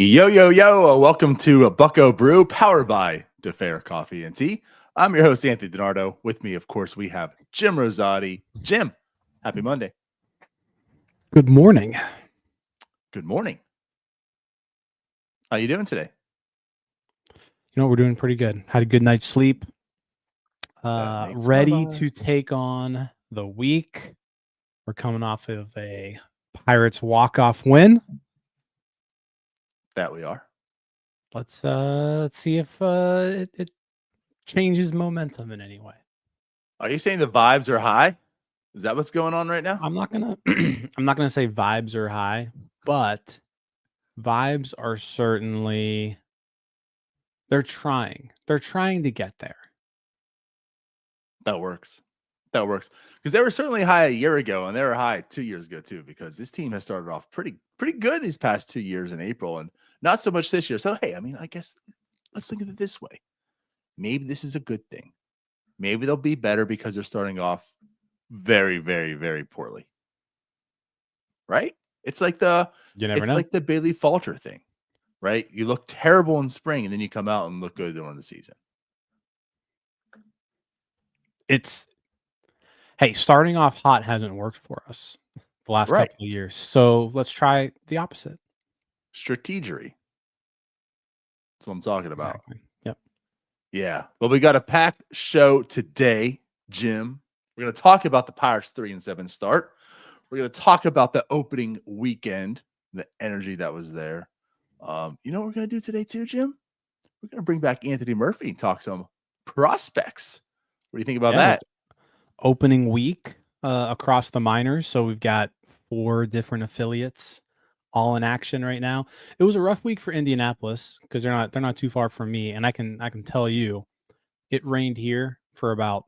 Yo, yo, yo. Welcome to a Bucko Brew powered by DeFair Coffee and Tea. I'm your host, Anthony DiNardo. With me, of course, we have Jim Rosati. Jim, happy Monday. Good morning. Good morning. How you doing today? You know, we're doing pretty good. Had a good night's sleep. Ready to take on the week. We're coming off of a Pirates walk-off win. That we are. Let's see if it changes momentum in any way. Are you saying the vibes are high? Is that what's going on right now? I'm not gonna say vibes are high, but vibes are certainly they're trying to get there. That works. Because they were certainly high a year ago, and they were high 2 years ago too. Because this team has started off pretty good these past 2 years in April, and not so much this year. So hey, I mean, I guess let's think of it this way: maybe this is a good thing. Maybe they'll be better because they're starting off very, very, very poorly. Right? It's like the Bailey Falter thing, right? You look terrible in spring, and then you come out and look good during the season. Hey, starting off hot hasn't worked for us the last couple of years. So let's try the opposite. Strategery. That's what I'm talking about. Exactly. Yep. Yeah. Well, we got a packed show today, Jim. We're going to talk about the Pirates 3-7 start. We're going to talk about the opening weekend, the energy that was there. You know what we're going to do today too, Jim? We're going to bring back Anthony Murphy and talk some prospects. What do you think about that? Opening week across the minors. So we've got 4 different affiliates all in action right now. It was a rough week for Indianapolis because they're not too far from me. And I can tell you it rained here for about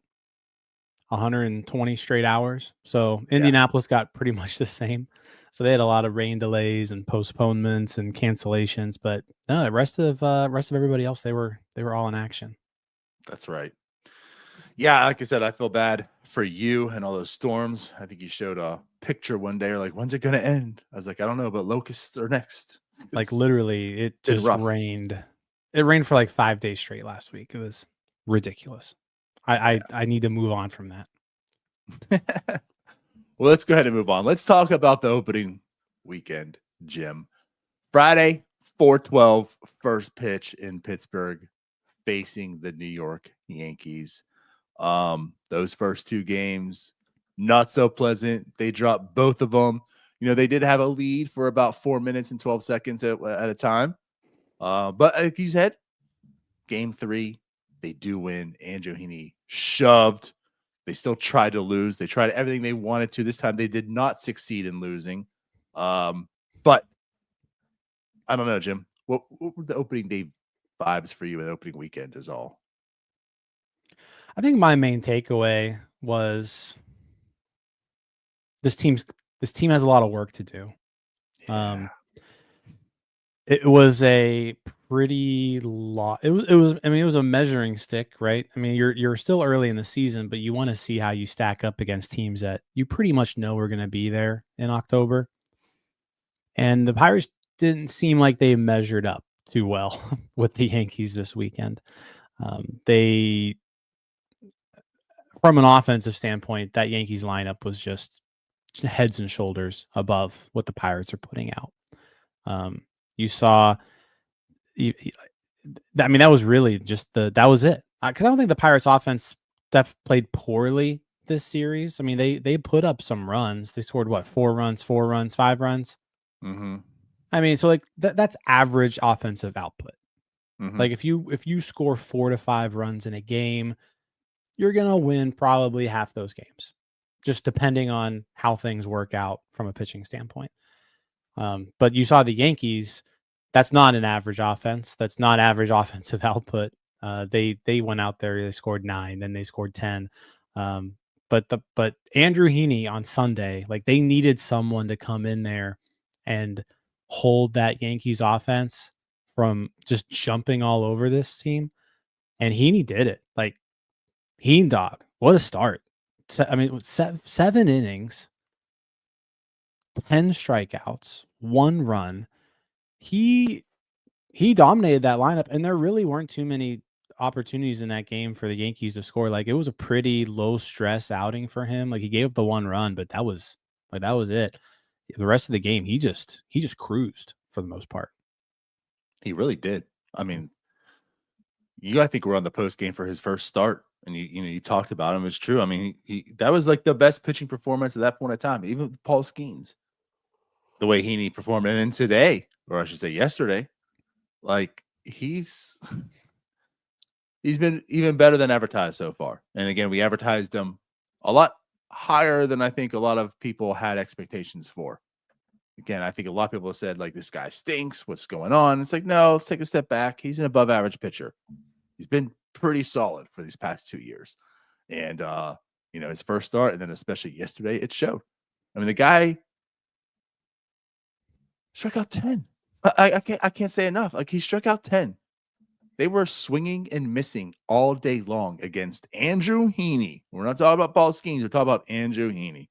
120 straight hours. So Indianapolis got pretty much the same. So they had a lot of rain delays and postponements and cancellations, but no, the rest of everybody else, they were all in action. That's right. Yeah, like I said, I feel bad for you and all those storms. I think you showed a picture one day. You're like, when's it going to end? I was like, I don't know, but locusts are next. Like literally, it just rained. It rained for like 5 days straight last week. It was ridiculous. I need to move on from that. Well, let's go ahead and move on. Let's talk about the opening weekend, Jim. Friday, 4/12, first pitch in Pittsburgh, facing the New York Yankees. Those first 2 games, not so pleasant. They dropped both of them. You know, they did have a lead for about 4 minutes and 12 seconds at a time. But like you said, game 3, they do win. Andrew Heaney shoved. They still tried to lose. They tried everything they wanted to. This time they did not succeed in losing. But I don't know, Jim. What were the opening day vibes for you in the opening weekend is all? I think my main takeaway was this team has a lot of work to do. Yeah. It was a pretty lot. It was a measuring stick, right? I mean, you're still early in the season, but you want to see how you stack up against teams that you pretty much know are going to be there in October. And the Pirates didn't seem like they measured up too well with the Yankees this weekend. They, from an offensive standpoint, that Yankees lineup was just heads and shoulders above what the Pirates are putting out. You saw, I mean, that was really just that was it. Because I don't think the Pirates offense played poorly this series. I mean, they put up some runs. They scored 4 runs, 5 runs. Mm-hmm. I mean, so like that's average offensive output. Mm-hmm. Like if you score 4 to 5 runs in a game, you're gonna win probably half those games, just depending on how things work out from a pitching standpoint. But you saw the Yankees. That's not an average offense. That's not average offensive output. They went out there. They scored 9, then they scored 10. But Andrew Heaney on Sunday, like they needed someone to come in there and hold that Yankees offense from just jumping all over this team, and Heaney did it. Like Heen dog, what a start! I mean, 7 innings, 10 strikeouts, 1 run. He he dominated that lineup, and there really weren't too many opportunities in that game for the Yankees to score. Like, it was a pretty low stress outing for him. Like, he gave up the one run, but that was it. The rest of the game, he just cruised for the most part. He really did. I mean, I think we're on the post game for his first start, and you talked about him. It's true. I mean, that was like the best pitching performance at that point in time. Even with Paul Skeens, the way he performed, and then today, or I should say yesterday, like he's been even better than advertised so far. And again, we advertised him a lot higher than I think a lot of people had expectations for. Again, I think a lot of people have said, like, this guy stinks. What's going on? It's like, no, let's take a step back. He's an above average pitcher. He's been pretty solid for these past 2 years. And, his first start, and then especially yesterday, it showed. I mean, the guy struck out 10. I can't say enough. Like, he struck out 10. They were swinging and missing all day long against Andrew Heaney. We're not talking about Paul Skeens. We're talking about Andrew Heaney.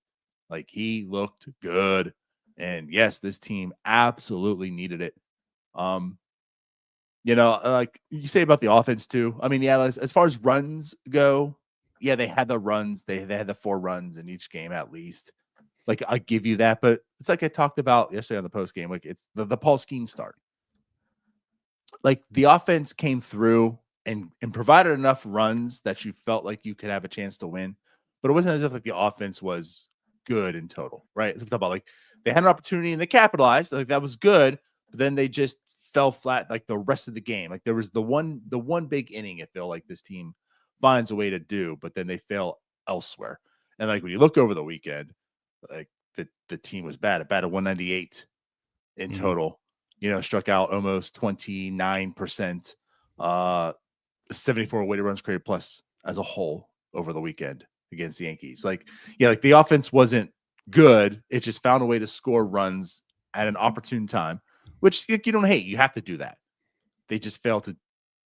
Like, he looked good. And yes, this team absolutely needed it. Like you say about the offense too. I mean, yeah, as far as runs go, yeah, they had the runs. They had the 4 runs in each game at least. Like, I give you that, but it's like I talked about yesterday on the post game. Like, it's the Paul Skeens start. Like, the offense came through and provided enough runs that you felt like you could have a chance to win, but it wasn't as if like the offense was good in total, right? So we talk about, like, they had an opportunity and they capitalized. Like, that was good, but then they just fell flat like the rest of the game. Like, there was the one big inning, I feel like this team finds a way to do, but then they fail elsewhere. And like, when you look over the weekend, like the team was bad. It batted 198 in total. Struck out almost 29%, 74 weighted runs created plus as a whole over the weekend against the Yankees. Like the offense wasn't good. It just found a way to score runs at an opportune time, which you don't hate. You have to do that. They just failed to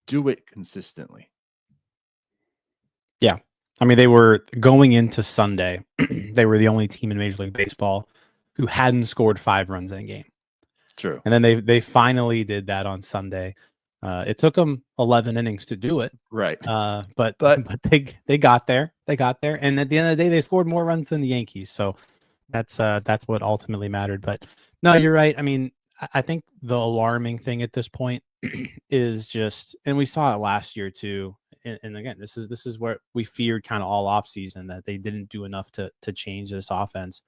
do it consistently. Yeah. I mean, they were going into Sunday. They were the only team in Major League Baseball who hadn't scored 5 runs in a game. True. And then they finally did that on Sunday. It took them 11 innings to do it. Right. But they got there. They got there. And at the end of the day, they scored more runs than the Yankees. So that's what ultimately mattered. But no, you're right. I mean, I think the alarming thing at this point is just, and we saw it last year too. And again, this is what we feared kind of all offseason, that they didn't do enough to change this offense.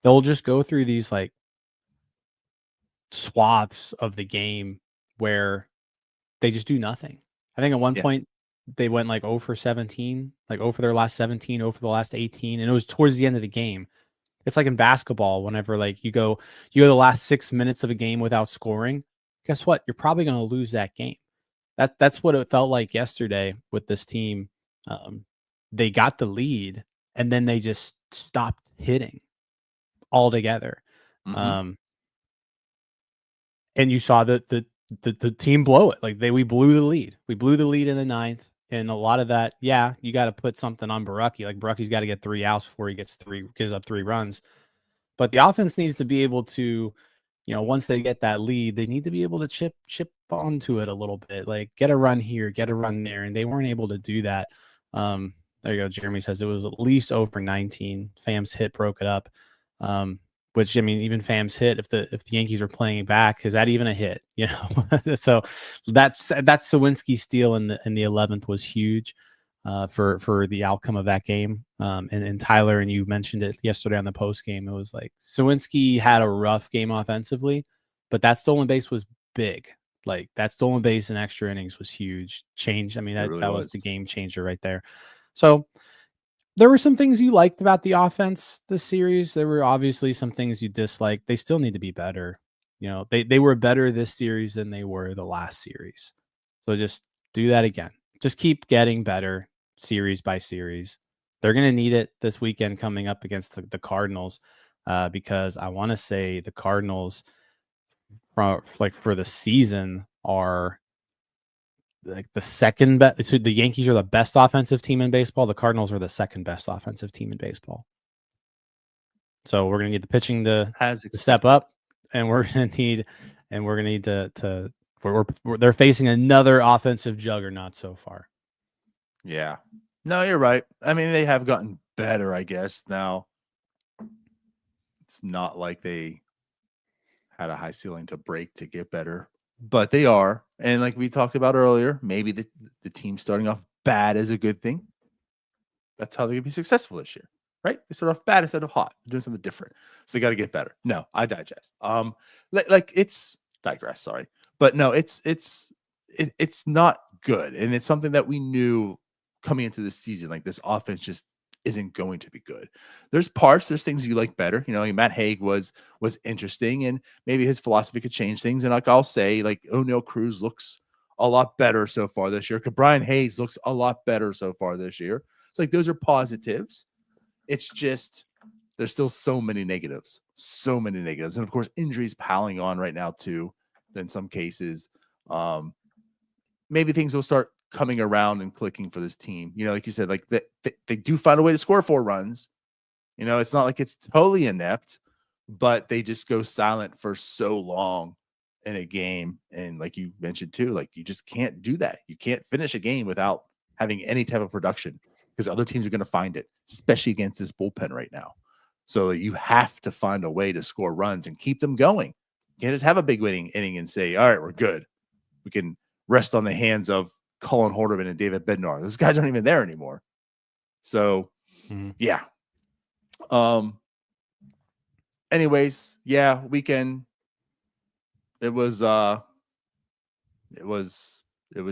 They'll just go through these like swaths of the game where they just do nothing. I think at one point they went like 0 for 17, like 0 for their last 17, 0 for the last 18, and it was towards the end of the game. It's like in basketball, whenever like you go the last 6 minutes of a game without scoring, guess what? You're probably going to lose that game. That's what it felt like yesterday with this team. They got the lead and then they just stopped hitting altogether. Mm-hmm. And you saw the team blow it. Like we blew the lead. We blew the lead in the 9th. And a lot of that, you got to put something on Baraki. Like, Baraki's got to get 3 outs before he gives up 3 runs. But the offense needs to be able to, once they get that lead, they need to be able to chip onto it a little bit. Like, get a run here, get a run there. And they weren't able to do that. There you go. Jeremy says it was at least over 19. Fam's hit broke it up. Which, I mean, even Fam's hit, if the Yankees are playing it back, is that even a hit? So that Sawinski steal in the 11th was huge for the outcome of that game. And Tyler, and you mentioned it yesterday on the post game, it was like Sawinski had a rough game offensively, but that stolen base was big. Like, that stolen base in extra innings was huge. Change. I mean, that was the game changer right there. So there were some things you liked about the offense this series. There were obviously some things you disliked. They still need to be better. They were better this series than they were the last series. So just do that again. Just keep getting better series by series. They're going to need it this weekend coming up against the Cardinals, because I want to say the Cardinals, for the season, are like the second best. So the Yankees are the best offensive team in baseball. The Cardinals are the second best offensive team in baseball. So we're going to need the pitching to step up, and we're going to need and we're gonna need to they're facing another offensive juggernaut so far. Yeah. No, you're right. I mean, they have gotten better, I guess. Now, it's not like they had a high ceiling to break to get better, but they are. And like we talked about earlier, maybe the team starting off bad is a good thing. That's how they're gonna be successful this year, right? They start off bad instead of hot, doing something different. So they got to get better. No, I digest. Like it's digress. Sorry, but no, it's not good, and it's something that we knew coming into this season. Like this offense just isn't going to be good. There's things you like better. You know, Matt Haig was interesting, and maybe his philosophy could change things. And like I'll say, like O'Neal Cruz looks a lot better so far this year. Brian Hayes looks a lot better so far this year. It's like those are positives. It's just there's still so many negatives. And of course, injuries piling on right now too. In some cases, maybe things will start coming around and clicking for this team. You know, like you said, like they do find a way to score 4 runs. You know, it's not like it's totally inept, but they just go silent for so long in a game. And like you mentioned too, like you just can't do that. You can't finish a game without having any type of production because other teams are going to find it, especially against this bullpen right now. So you have to find a way to score runs and keep them going. You can't just have a big winning inning and say, all right, we're good. We can rest on the hands of Colin Horderman and David Bednar. Those guys aren't even there anymore. So, yeah. Anyways, yeah, weekend. It was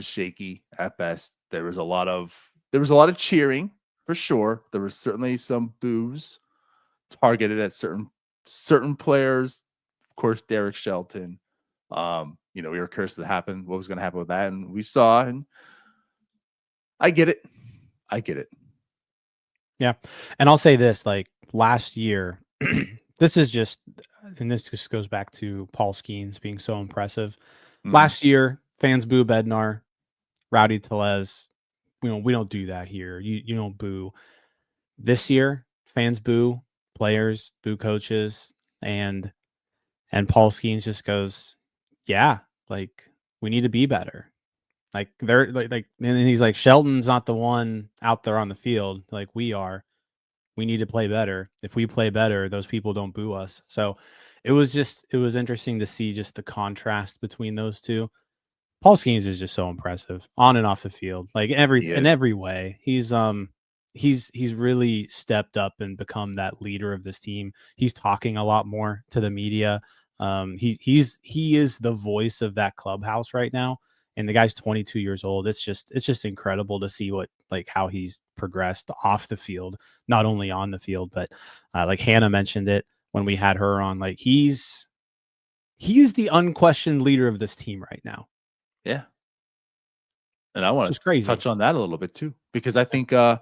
shaky at best. There was a lot of cheering for sure. There was certainly some boos targeted at certain players. Of course, Derek Shelton. You know, we were cursed to happen. What was going to happen with that? And we saw, and I get it. Yeah. And I'll say this, like last year, this just goes back to Paul Skeens being so impressive. Last year, fans boo Bednar, Rowdy Tellez. We don't do that here. You don't boo. This year, fans boo players, boo coaches, and Paul Skeens just goes, yeah, like we need to be better. Like they're like, and he's like, Shelton's not the one out there on the field like we are. We need to play better. If we play better, those people don't boo us. So it was interesting to see just the contrast between those two. Paul Skeens is just so impressive on and off the field, like in every way. He's really stepped up and become that leader of this team. He's talking a lot more to the media. He is the voice of that clubhouse right now. And the guy's 22 years old. It's just incredible to see how he's progressed off the field, not only on the field, but like Hannah mentioned it when we had her on, like he's the unquestioned leader of this team right now. Yeah. And I want to touch on that a little bit too, because I think the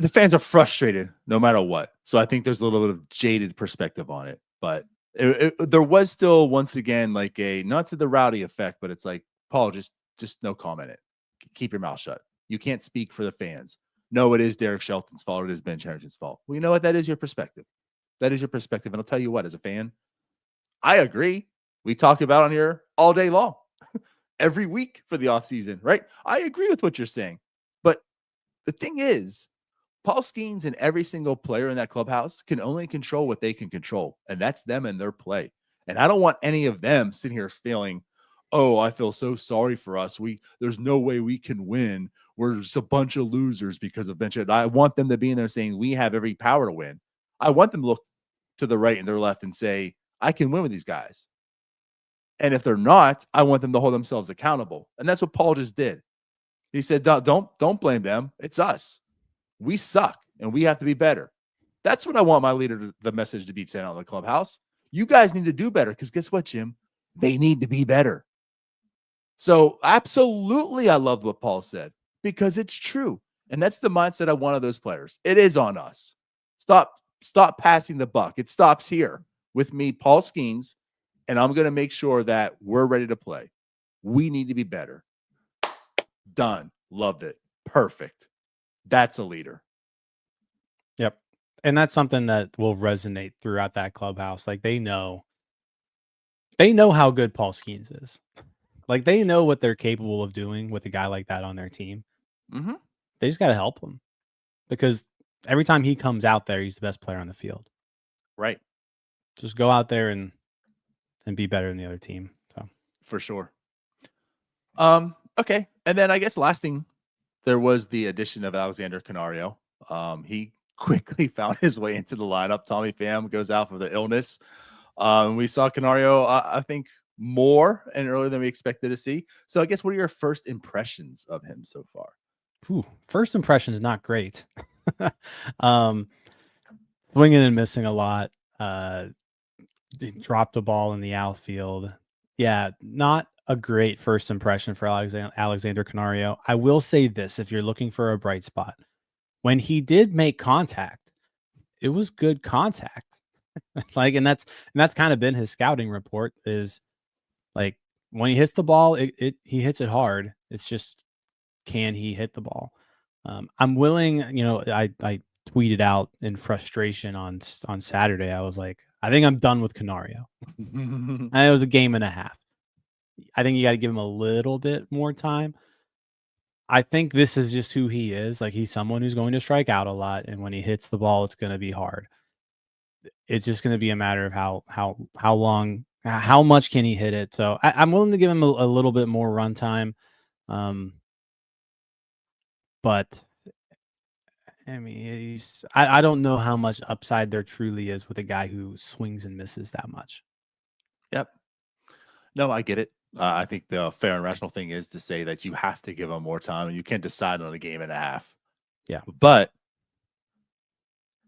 fans are frustrated no matter what. So I think there's a little bit of jaded perspective on it, but there was still, once again, like not to the Rowdy effect, but it's like, Paul, just no comment it. Keep your mouth shut. You can't speak for the fans. No, it is Derek Shelton's fault. It is Ben Cherington's fault. Well, you know what? That is your perspective. That is your perspective. And I'll tell you what, as a fan, I agree. We talk about on here all day long, every week for the offseason, right? I agree with what you're saying. But the thing is, Paul Skeens and every single player in that clubhouse can only control what they can control, and that's them and their play. And I don't want any of them sitting here feeling, oh, I feel so sorry for us. There's no way we can win. We're just a bunch of losers because of bench. I want them to be in there saying we have every power to win. I want them to look to the right and their left and say, I can win with these guys. And if they're not, I want them to hold themselves accountable. And that's what Paul just did. He said, don't blame them. It's us. We suck and we have to be better. That's what I want my leader, the message to be sent out in the clubhouse. You guys need to do better because guess what, Jim? They need to be better. So absolutely, I loved what Paul said because it's true. And that's the mindset of one of those players. It is on us. Stop passing the buck. It stops here with me, Paul Skeens, and I'm going to make sure that we're ready to play. We need to be better. Done. Loved it. Perfect. That's a leader. Yep. And that's something that will resonate throughout that clubhouse. Like they know they know how good Paul Skeens is. Like, they know what they're capable of doing with a guy like that on their team. Mm-hmm. They just got to help him because every time he comes out there, he's the best player on the field. Right. Just go out there and be better than the other team. So For sure. Okay. And then I guess last thing, there was the addition of Alexander Canario. He quickly found his way into the lineup. Tommy Pham goes out for the illness. We saw Canario, I think, more and earlier than we expected to see. So I guess what are your first impressions of him so far? First impression is not great. Swinging and missing a lot. Dropped the ball in the outfield. Yeah, not a great first impression for Alexander Canario. I will say this, if you're looking for a bright spot, when he did make contact, it was good contact. Like, and that's kind of been his scouting report is like when he hits the ball, he hits it hard. It's just, can he hit the ball? I'm willing, I tweeted out in frustration on Saturday. I was like, I think I'm done with Canario. And it was a game and a half. I think you got to give him a little bit more time. I think this is just who he is. Like, he's someone who's going to strike out a lot, and when he hits the ball, it's going to be hard. It's just going to be a matter of how long, how much can he hit it. So I'm willing to give him a little bit more run time. But I mean, I don't know how much upside there truly is with a guy who swings and misses that much. Yep. No, I get it. I think the fair and rational thing is to say that you have to give him more time and you can't decide on a game and a half. Yeah. But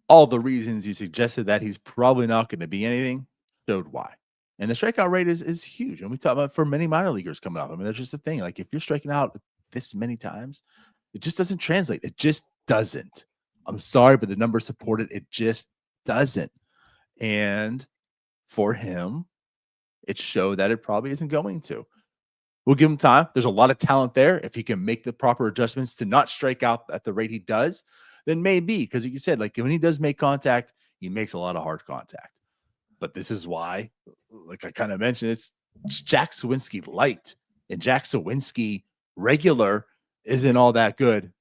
all the reasons you suggested that he's probably not going to be anything showed why. And the strikeout rate is huge. And we talk about for many minor leaguers coming up. I mean, that's just the thing. Like, if you're striking out this many times, it just doesn't translate. It just doesn't. I'm sorry, but the numbers support it. It just doesn't. And for him, it showed that it probably isn't going to. We'll give him time. There's a lot of talent there. If he can make the proper adjustments to not strike out at the rate he does, then maybe, because like you said, like when he does make contact, he makes a lot of hard contact. But this is why, like I kind of mentioned, it's Jack Sawinski light, and Jack Sawinski regular isn't all that good.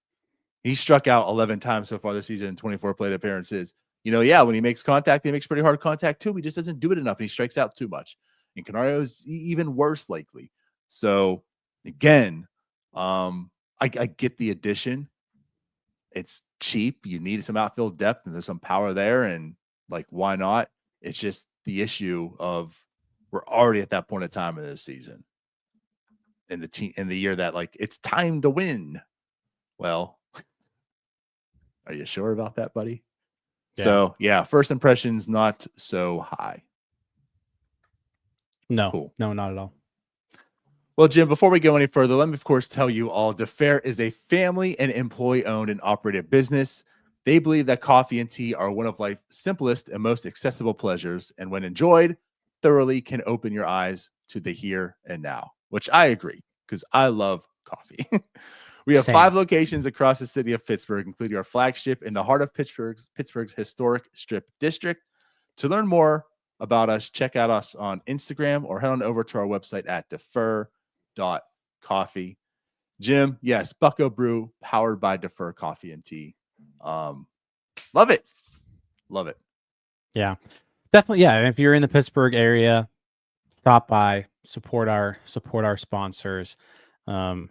He struck out 11 times so far this season in 24 plate appearances. Yeah, when he makes contact, he makes pretty hard contact too. He just doesn't do it enough, and he strikes out too much. And Canario is even worse lately. So again, I get the addition. It's cheap. You need some outfield depth, and there's some power there. And like, why not? It's just the issue of we're already at that point of time in this season, in the year that like it's time to win. Well, are you sure about that, buddy? Yeah. So yeah, first impressions not so high. No, cool. No, not at all. Well, Jim, before we go any further, let me, of course, tell you all, DeFair is a family and employee-owned and operated business. They believe that coffee and tea are one of life's simplest and most accessible pleasures, and when enjoyed thoroughly, can open your eyes to the here and now, which I agree, because I love coffee. We have 5 locations across the city of Pittsburgh, including our flagship in the heart of Pittsburgh's historic Strip District. To learn more about us, check out us on Instagram or head on over to our website at defer.coffee. Jim, yes, Bucko Brew, powered by Defer Coffee and Tea. Love it. Love it. Yeah, definitely. Yeah. If you're in the Pittsburgh area, stop by, support our sponsors. I'm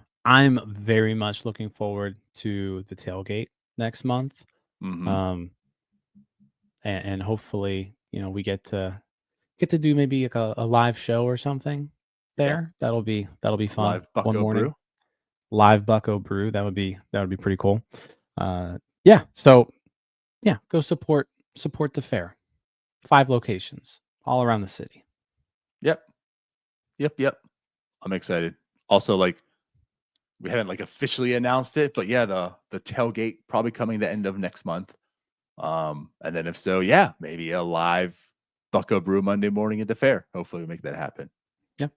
very much looking forward to the tailgate next month. Mm-hmm. And hopefully, we get to do maybe like a live show or something there. Yeah. That'll be fun. Live Bucko Brew. Live Bucko Brew. That would be pretty cool. Yeah. So yeah, go support the fair. 5 locations all around the city. Yep. I'm excited. Also, like, we haven't like officially announced it, but yeah, the tailgate probably coming the end of next month. And then if so, yeah, maybe a live Bucko Brew Monday morning at the fair. Hopefully we make that happen. Yeah.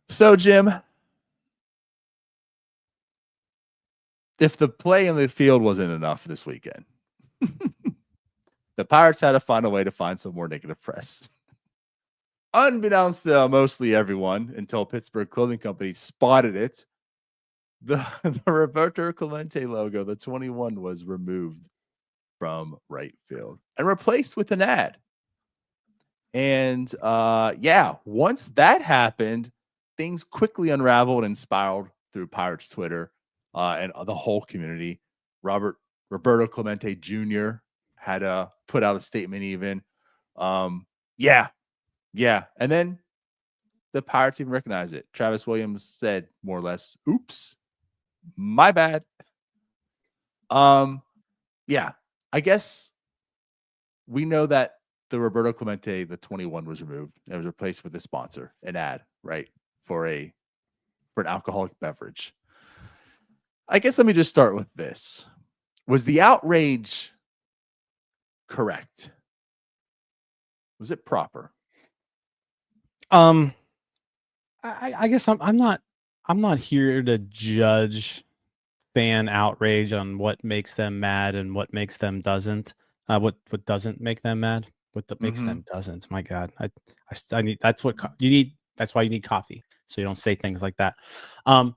So, Jim, if the play in the field wasn't enough this weekend, the Pirates had to find a way to find some more negative press. unbeknownst to mostly everyone until Pittsburgh Clothing Company spotted it, the Roberto Clemente logo, the 21, was removed from right field and replaced with an ad. And once that happened, things quickly unraveled and spiraled through Pirates Twitter and the whole community. Roberto Clemente Jr. had put out a statement even. Yeah. And then the Pirates even recognized it. Travis Williams said more or less, oops, my bad. Yeah, I guess we know that the Roberto Clemente, the 21, was removed and was replaced with a sponsor, an ad, right? For an alcoholic beverage. I guess let me just start with this. Was the outrage correct? Was it proper? I guess I'm not here to judge fan outrage on what makes them mad and what makes them doesn't. What doesn't make them mad? What makes them doesn't? My God, I need. That's what you need. That's why you need coffee, so you don't say things like that. I'll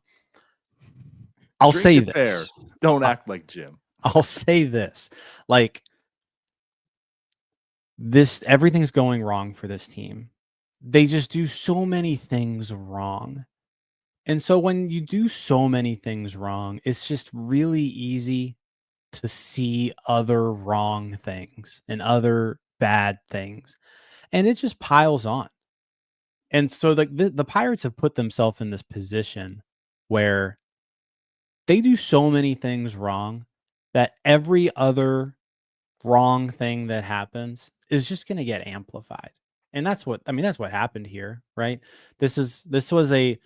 Drink say it this. fair. Don't act like Jim. I'll say this. Like this, everything's going wrong for this team. They just do so many things wrong. And so when you do so many things wrong, it's just really easy to see other wrong things and other bad things. And it just piles on. And so the Pirates have put themselves in this position where they do so many things wrong that every other wrong thing that happens is just going to get amplified. And that's what happened here, right? This was a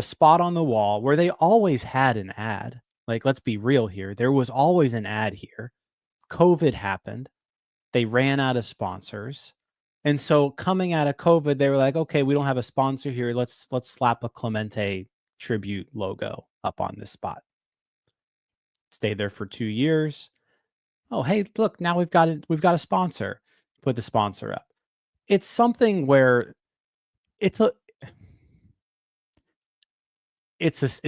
spot on the wall where they always had an ad. Like, let's be real here. There was always an ad here. COVID happened. They ran out of sponsors. And so coming out of COVID, they were like, okay, we don't have a sponsor here. Let's slap a Clemente tribute logo up on this spot. Stayed there for 2 years. Oh, hey, look, now we've got a sponsor. Put the sponsor up. It's something where it's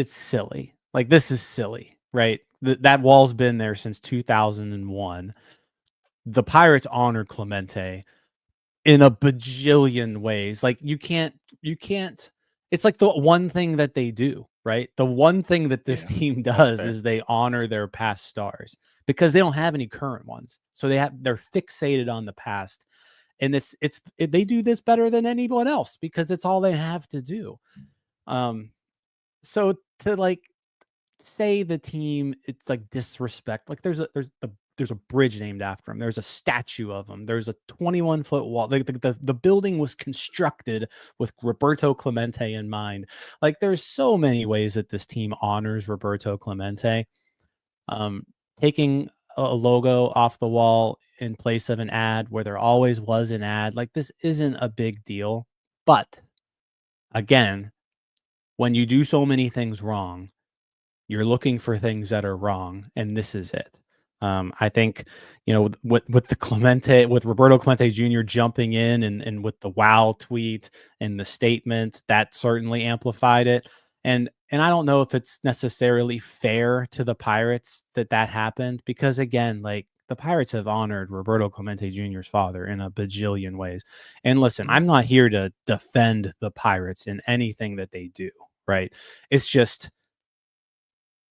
silly. Like, this is silly, right? That wall's been there since 2001. The Pirates honor Clemente in a bajillion ways. Like, you can't. It's like the one thing that they do, right? The one thing that this team does is they honor their past stars because they don't have any current ones. So they're fixated on the past. And they do this better than anyone else because it's all they have to do. So to like say the team, it's like disrespect. Like there's a bridge named after him. There's a statue of him. There's a 21-foot wall. The building was constructed with Roberto Clemente in mind. Like, there's so many ways that this team honors Roberto Clemente. Taking a logo off the wall in place of an ad where there always was an ad, like, this isn't a big deal. But again, when you do so many things wrong, you're looking for things that are wrong, and this is it. I think, with with Roberto Clemente Jr. jumping in and with the wow tweet and the statement, that certainly amplified it. And I don't know if it's necessarily fair to the Pirates that happened, because again, like, the Pirates have honored Roberto Clemente Jr.'s father in a bajillion ways. And listen, I'm not here to defend the Pirates in anything that they do, right? It's just,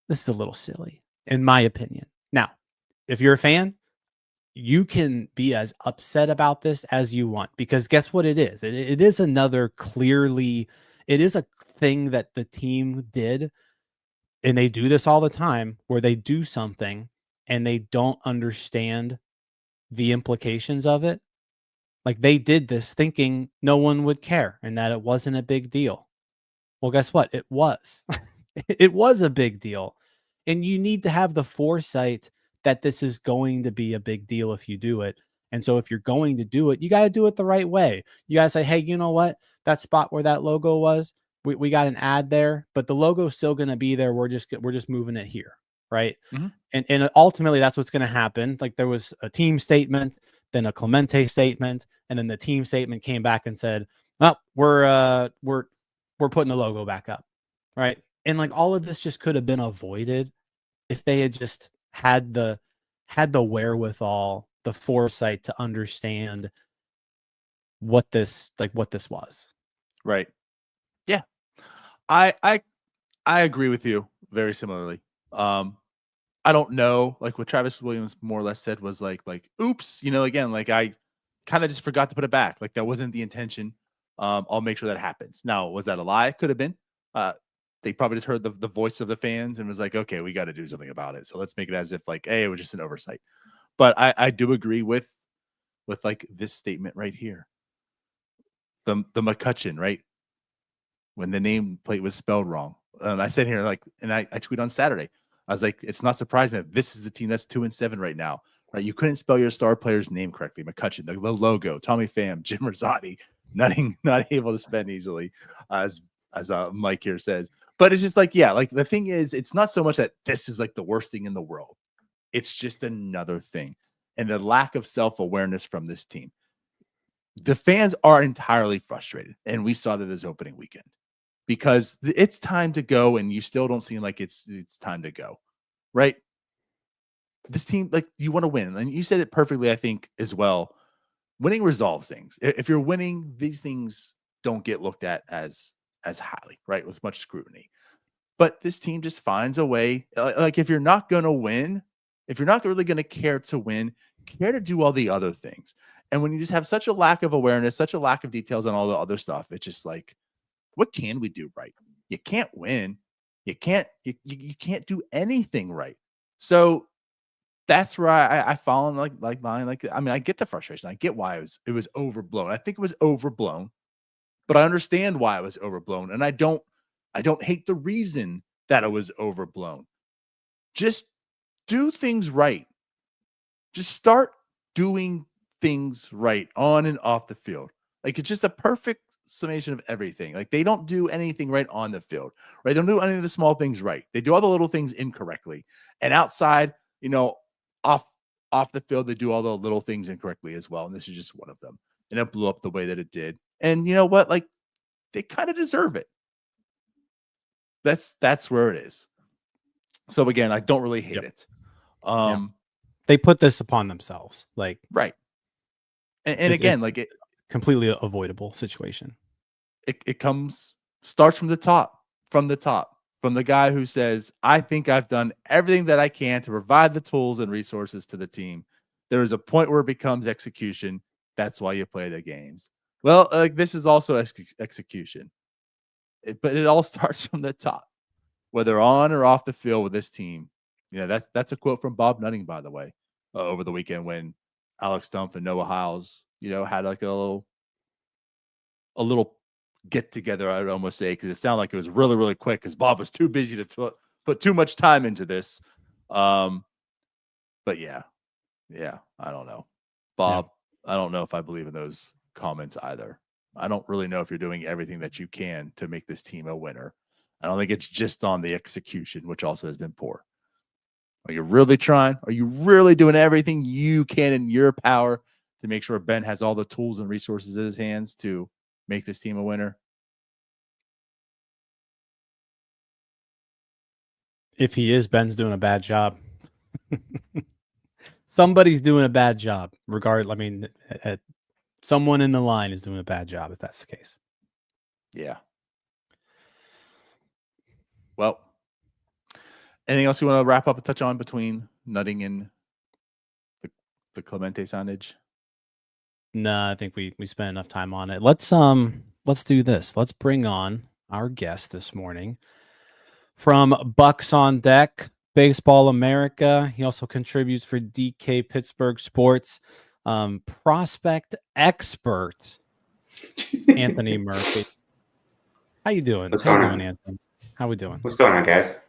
this is a little silly, in my opinion. Now, if you're a fan, you can be as upset about this as you want, because guess what it is? It is it is a thing that the team did, and they do this all the time, where they do something and they don't understand the implications of it. Like, they did this thinking no one would care and that it wasn't a big deal. Well, guess what? It was. It was a big deal. And you need to have the foresight that this is going to be a big deal if you do it. And so if you're going to do it, you got to do it the right way. You got to say, hey, you know what? That spot where that logo was, we got an ad there, but the logo's still going to be there. We're just moving it here, right? Mm-hmm. And ultimately, that's what's going to happen. Like, there was a team statement, then a Clemente statement, and then the team statement came back and said, Oh, we're putting the logo back up, right? And like all of this just could have been avoided if they had just had the wherewithal, the foresight to understand what this was. Right. Yeah. I agree with you very similarly. I don't know, like what Travis Williams more or less said was like, oops, again, like I kind of just forgot to put it back. Like that wasn't the intention. I'll make sure that happens. Now, was that a lie? Could have been. They probably just heard the voice of the fans and was like, okay, we got to do something about it. So let's make it as if like, hey, it was just an oversight. But I do agree with like this statement right here. The McCutcheon, right? When the nameplate was spelled wrong. And I said here, like, and I tweet on Saturday. I was like, it's not surprising that this is the team that's 2-7 right now. Right? You couldn't spell your star player's name correctly. McCutcheon, the logo, Tommy Pham, Jim Rosati, not able to spend easily, as Mike here says. But it's just like, yeah, like the thing is, it's not so much that this is like the worst thing in the world. It's just another thing. And the lack of self-awareness from this team. The fans are entirely frustrated. And we saw that this opening weekend. Because it's time to go, and you still don't seem like it's time to go, right? This team, like, you want to win, and you said it perfectly, I think, as well. Winning resolves things. If you're winning, these things don't get looked at as highly, right? With much scrutiny. But this team just finds a way. Like, if you're not going to win, if you're not really going to care to win, care to do all the other things. And when you just have such a lack of awareness, such a lack of details on all the other stuff, it's just like, what can we do right? You can't win. You can't do anything right. So that's where I fall in like mine. Like, I mean, I get the frustration. I get why it was overblown. I think it was overblown, but I understand why it was overblown. And I don't hate the reason that it was overblown. Just do things right. Just start doing things right on and off the field. Like, it's just a perfect summation of everything. Like, they don't do anything right on the field, right? They don't do any of the small things right. They do all the little things incorrectly. And outside, off the field, they do all the little things incorrectly as well. And this is just one of them. And it blew up the way that it did. And you know what? Like, they kind of deserve it. That's where it is. So again, I don't really hate it. They put this upon themselves, like, right. And again, like, it completely avoidable situation. It starts from the top, from the guy who says, I think I've done everything that I can to provide the tools and resources to the team. There is a point where it becomes execution. That's why you play the games. Well, like, this is also execution. But it all starts from the top, whether on or off the field with this team. That's a quote from Bob Nutting, by the way, over the weekend when Alex Stumpf and Noah Hiles, had like a little get together, I would almost say, because it sounded like it was really, really quick because Bob was too busy to put too much time into this. But yeah, I don't know, Bob. Yeah. I don't know if I believe in those comments either. I don't really know if you're doing everything that you can to make this team a winner. I don't think it's just on the execution, which also has been poor. Are you really trying? Are you really doing everything you can in your power to make sure Ben has all the tools and resources in his hands to make this team a winner? If he is, Ben's doing a bad job. Somebody's doing a bad job. Regardless, I mean, someone in the line is doing a bad job if that's the case. Yeah. Well, anything else you want to wrap up and touch on between Nutting and the Clemente signage? No, I think we spent enough time on it. Let's do this. Let's bring on our guest this morning from Bucs On Deck, Baseball America. He also contributes for DK Pittsburgh Sports. Prospect expert Anthony Murphy. How you doing? What's going on, Anthony? How we doing? What's going on, guys?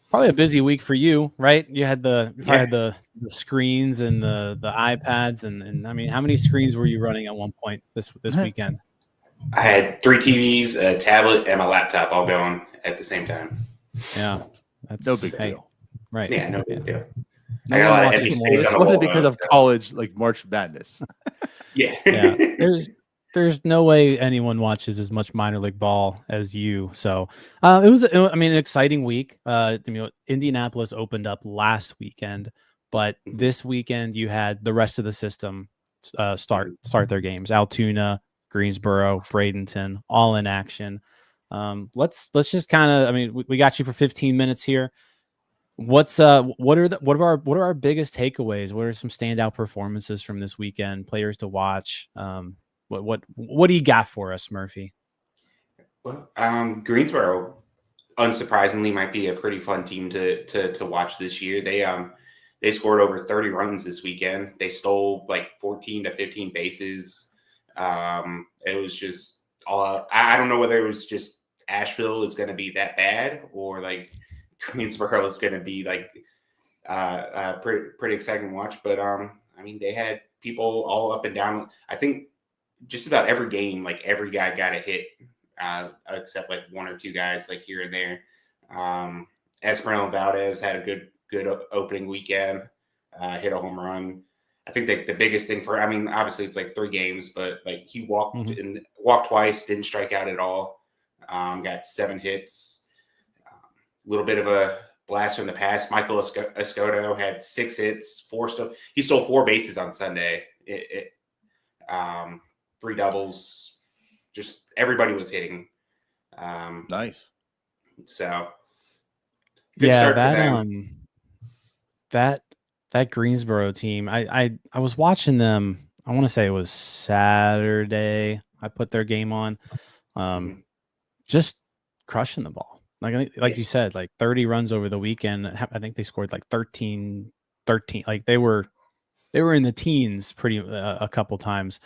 Probably a busy week for you, right? You had the screens and the iPads and I mean, how many screens were you running at one point this weekend? I had 3 TVs, a tablet, and my laptop all going at the same time. Yeah, that's no big deal, right? Yeah, no big deal. No I got a lot of empty space. This wasn't because of college, like March Madness. Yeah. Yeah. there's no way anyone watches as much minor league ball as you. So it was, I mean, an exciting week. Indianapolis opened up last weekend, but this weekend you had the rest of the system start their games. Altoona, Greensboro, Bradenton, all in action. Let's just kind of, I mean, we got you for 15 minutes here. What are our biggest takeaways? What are some standout performances from this weekend? Players to watch. What do you got for us, Murphy? Well, Greensboro, unsurprisingly, might be a pretty fun team to watch this year. They scored over 30 runs this weekend. They stole like 14 to 15 bases. It was just all. I don't know whether it was just Asheville is going to be that bad or like Greensboro is going to be like pretty exciting to watch. But I mean, they had people all up and down. I think just about every game, like every guy got a hit, except like one or two guys like here and there. Esmeralda Valdez had a good opening weekend, hit a home run. I think the biggest thing I mean, obviously it's like 3 games, but like he walked twice, didn't strike out at all. Got 7 hits. A little bit of a blast from the past. Michael Escoto had 6 hits, 4 stuff. He stole 4 bases on Sunday. 3 doubles. Just everybody was hitting. Nice. So good start for them. That Greensboro team. I was watching them. I want to say it was Saturday. I put their game on. Just crushing the ball. Like you said, like 30 runs over the weekend. I think they scored like 13. Like they were in the teens a couple times.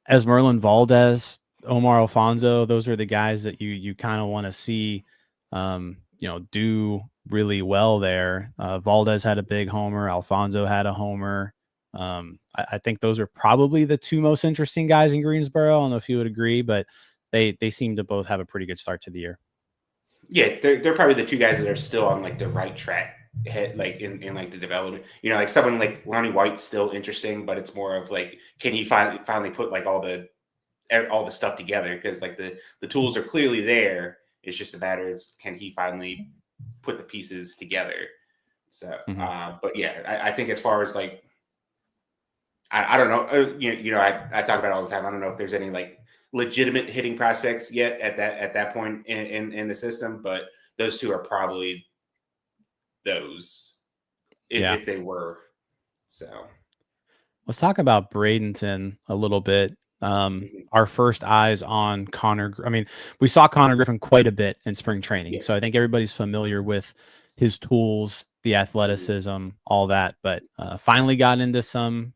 Esmeralda Valdez, Omar Alfonso, those are the guys that you kind of want to see do really well there. Valdez had a big homer. Alfonso had a homer. I think those are probably the 2 most interesting guys in Greensboro. I don't know if you would agree, but they seem to both have a pretty good start to the year. Yeah, they're probably the 2 guys that are still on like the right track, like in like the development. Like someone like Lonnie White's still interesting, but it's more of like, can he finally put like all the stuff together? Because like the tools are clearly there. It's just a matter of can he finally put the pieces together. So, but yeah, I think as far as like, I don't know. I talk about it all the time. I don't know if there's any like legitimate hitting prospects yet at that point in the system, but those 2 are probably those if they were. So let's talk about Bradenton a little bit. Our first eyes on Connor. I mean, we saw Connor Griffin quite a bit in spring training, so I think everybody's familiar with his tools, the athleticism, all that. But finally got into some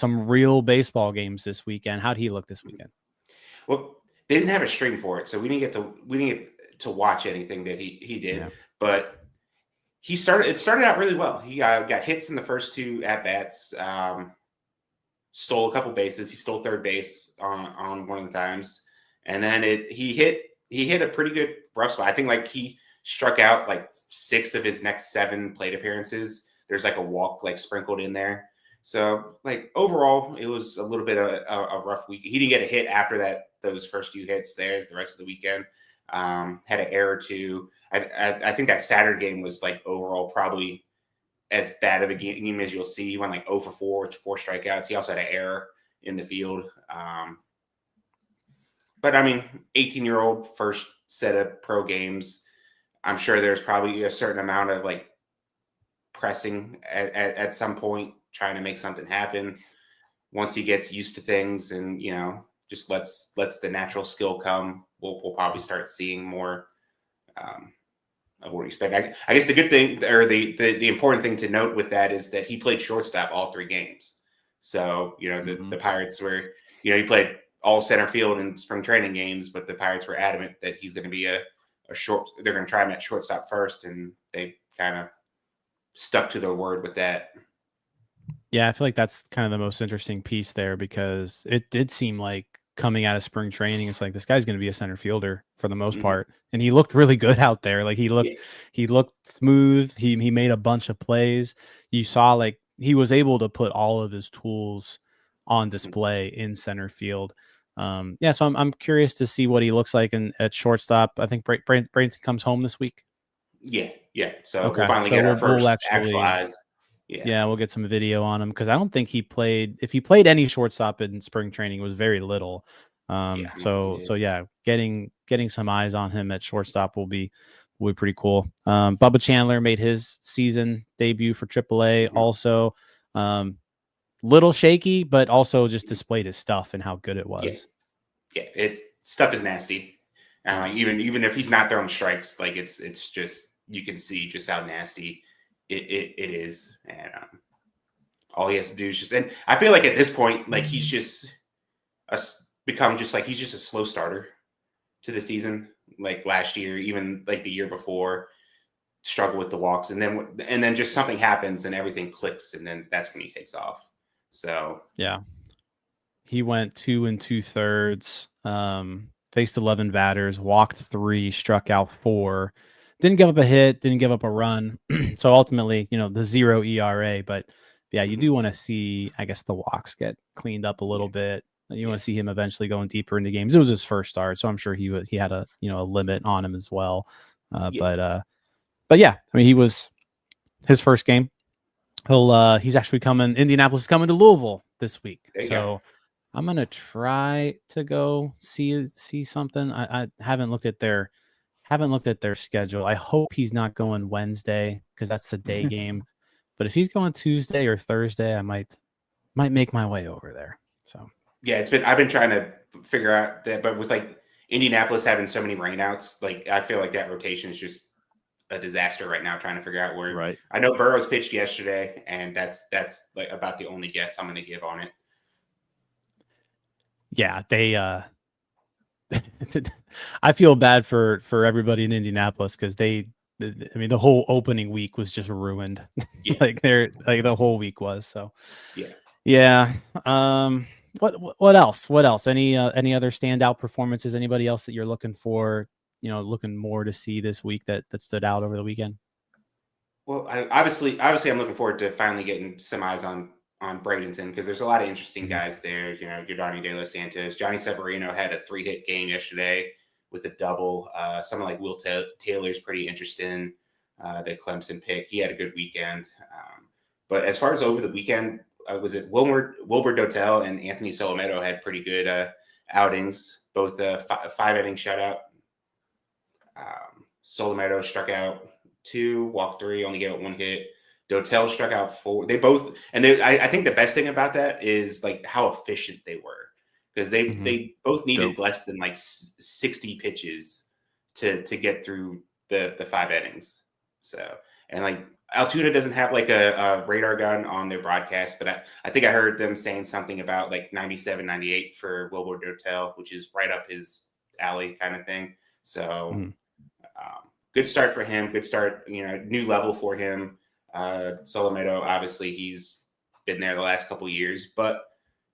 real baseball games this weekend. How'd he look this weekend? Well, they didn't have a stream for it, so we didn't get to watch anything that he did. But it started out really well. He got hits in the first 2 at bats. Stole a couple bases. He stole third base on one of the times, and then he hit a pretty good rough spot. I think like he struck out like 6 of his next 7 plate appearances. There's like a walk like sprinkled in there. So like overall, it was a little bit of a rough week. He didn't get a hit after those first 2 hits there. The rest of the weekend had an error too. I think that Saturday game was like overall probably as bad of a game as you'll see. He went like 0 for 4 with 4 strikeouts. He also had an error in the field. But I mean, 18-year-old first set of pro games. I'm sure there's probably a certain amount of like pressing at some point, trying to make something happen. Once he gets used to things and just lets the natural skill come, we'll probably start seeing more of what we expect. I guess the good thing, or the important thing to note with that, is that he played shortstop all 3 games. So the Pirates were he played all center field in spring training games, but the Pirates were adamant that he's going to be a short. They're going to try him at shortstop first, and they kind of stuck to their word with that. Yeah, I feel like that's kind of the most interesting piece there, because it did seem like coming out of spring training, it's like this guy's going to be a center fielder for the most part, and he looked really good out there. Like he looked smooth. He made a bunch of plays. You saw like he was able to put all of his tools on display in center field. Yeah, so I'm curious to see what he looks like at shortstop. I think Branson comes home this week. Yeah. So Okay, we'll finally so get our we'll first actually actual eyes. Yeah, we'll get some video on him because I don't think he played. If he played any shortstop in spring training, it was very little. So yeah, getting some eyes on him at shortstop will be pretty cool. Bubba Chandler made his season debut for AAA. Also, little shaky, but also just displayed his stuff and how good it was. Yeah, it's stuff is nasty. Even if he's not throwing strikes, like it's just, you can see just how nasty it is, and all he has to do is just. And I feel like at this point, like he's just become just like he's just a slow starter to the season. Like last year, even like the year before, struggle with the walks, and then just something happens and everything clicks, and then that's when he takes off. So yeah, he went 2 2/3, faced 11 batters, walked 3, struck out 4, didn't give up a hit, didn't give up a run. So ultimately, the 0 ERA. But yeah, you do want to see, I guess, the walks get cleaned up a little bit. You want to see him eventually going deeper into games. It was his first start, so I'm sure he had a a limit on him as well. But yeah, I mean, he was his first game. He's actually coming. Indianapolis is coming to Louisville this week, so I'm gonna try to go see something. I haven't looked at their schedule. I hope he's not going Wednesday because that's the day game. But if he's going Tuesday or Thursday, I might make my way over there. So yeah, I've been trying to figure out that, but with like Indianapolis having so many rainouts, like I feel like that rotation is just a disaster right now. Trying to figure out where. Right. I know Burrows pitched yesterday, and that's like about the only guess I'm going to give on it. Yeah, they. I feel bad for everybody in Indianapolis because the whole opening week was just ruined. Yeah. like the whole week was. So yeah. What else? Any other standout performances? Anybody else that you're looking for? Looking more to see this week that stood out over the weekend? Well, obviously, I'm looking forward to finally getting some eyes on Bradenton because there's a lot of interesting guys there. Yordani De Los Santos, Johnny Severino had a 3-hit game yesterday with a double. Someone like Will Taylor's pretty interesting. The Clemson pick, he had a good weekend. But as far as over the weekend, was it Wilbur Dotel and Anthony Solometo had pretty good outings, both 5-inning shutout. Solometo struck out 2, walked 3, only gave up 1 hit. Dotel struck out 4. They both, and I think the best thing about that is like how efficient they were because they both needed less than like 60 pitches to get through the 5 innings. So, and like Altoona doesn't have like a radar gun on their broadcast, but I think I heard them saying something about like 97, 98 for Wilbur Dotel, which is right up his alley kind of thing. So good start for him. Good start, new level for him. Solometo, obviously he's been there the last couple of years, but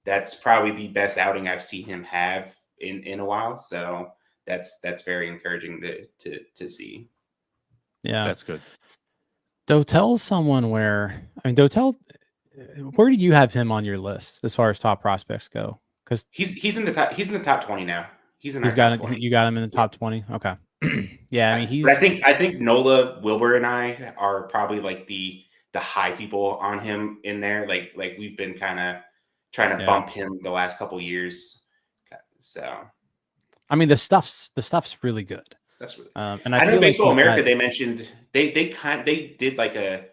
that's probably the best outing I've seen him have in a while. So that's very encouraging to see. Yeah, that's good. Dotel's someone where Dotel, where do you have him on your list as far as top prospects go? Because he's in the top. He's in the top 20 now. You got him in the top 20. Okay. Yeah, I mean I think Nola, Wilbur, and I are probably like the high people on him in there. Like we've been kind of trying to bump him the last couple years. So, I mean the stuff's really good. That's really. And I know Baseball America. They mentioned they did like a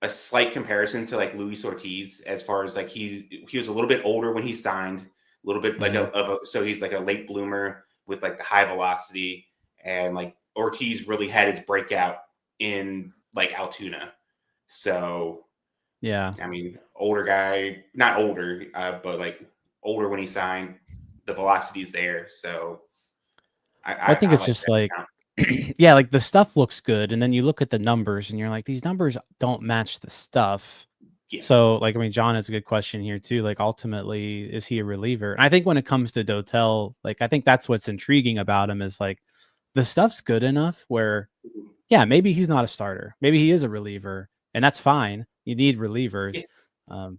slight comparison to like Luis Ortiz as far as like he was a little bit older when he signed, a little bit like so he's like a late bloomer with like the high velocity, and like Ortiz really had his breakout in like Altoona. So yeah, I mean, older guy, not older, but like older when he signed, the velocity's there. So I think it's just like yeah, like the stuff looks good, and then you look at the numbers and you're like, these numbers don't match the stuff. Yeah. So like, I mean, John has a good question here too. Like, ultimately, is he a reliever? And I think when it comes to Dotel, like, I think that's what's intriguing about him is like the stuff's good enough where, yeah, maybe he's not a starter, maybe he is a reliever, and that's fine. You need relievers,